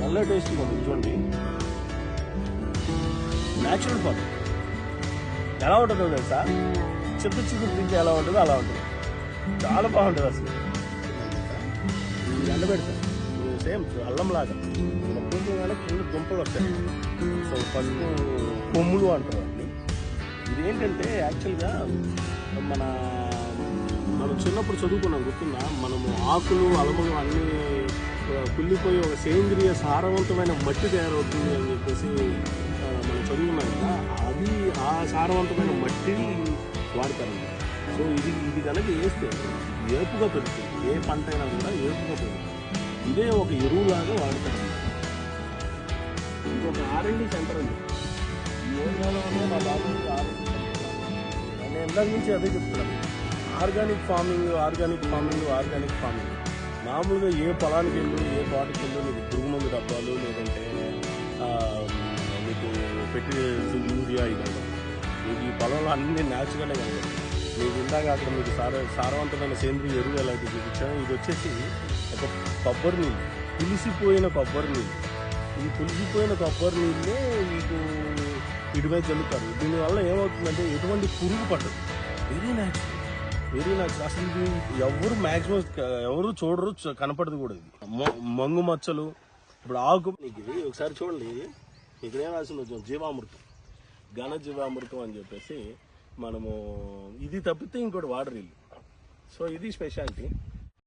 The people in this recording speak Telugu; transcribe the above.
നല്ല టేస్టీగా ఉంది చూడండి. న్యాచురల్ ఫార్మ్ ఎలా ఉంటుందో తెలుసా, చిత్తు చిత్తు తింటే ఎలా ఉంటుందో అలా ఉంటుంది. చాలా బాగుంటుంది అసలు. ఎండబెడతాం సేమ్ అల్లం లాగా కొంచెం కింద దుంపలు వస్తాయి. సో ఫస్ట్ కొమ్ములు అంటారు వాటిని. ఇదేంటంటే యాక్చువల్గా మనం చిన్నప్పుడు చదువుకున్నాం, గుర్తుందా? మనము ఆకులు అలములు అన్నీ కుళ్ళిపోయి ఒక సేంద్రియ సారవంతమైన మట్టి తయారవుతుంది అని చెప్పేసి మనం చదువుకున్నాం కదా. అది ఆ సారవంతమైన మట్టిని వాడతారన్నమాట. సో ఇది కనుక వేస్తే ఏపుగా పెరుగుతుంది. ఏ పంట అయినా కూడా ఏపుగా పెరుగుతుంది. ఇదే ఒక ఎరువులాగా వాడతారన్నమాట. ఇంకొక R&D సెంటర్ ఉంది ఈ ఏరియాలో. మా బాబు R&D సెంటర్. నేను ఇందాక నుంచి అదే చెప్తున్నాను, ఆర్గానిక్ ఫార్మింగ్. మామూలుగా ఏ పొలానికి వెళ్ళు, ఏ తోటకి వెళ్ళు, నీకు పురుగు మందు డబ్బాలు లేదంటే నీకు పెట్టి యూరియా ఇవ్వాలి. నీకు ఈ పొలంలో అన్ని న్యాచురలే కాదు. మీకు ఇందాక అక్కడ మీకు సారవంతమైన సేంద్రియ ఎరువు ఎలాంటివి చూపించాను. ఇది వచ్చేసి ఒక కొబ్బరి నీళ్ళు, పులిసిపోయిన కొబ్బరి నీళ్ళు. ఈ పులిసిపోయిన కొబ్బరి నీళ్ళే మీకు వీటి మీద చల్లుతారు. దీనివల్ల ఏమవుతుందంటే ఎటువంటి పురుగు పట్టదు. Very natural. అసలు ఇది ఎవరు చూడరు, కనపడదు కూడా. ఇది మంగు మచ్చలు, ఇప్పుడు ఆకు నీకు ఇది ఒకసారి చూడండి. ఇక్కడ ఏం రాసింది, జీవామృతం, ఘన జీవామృతం అని చెప్పేసి మనము ఇది తప్పితే ఇంకోటి వాడరు. సో ఇది స్పెషాలిటీ.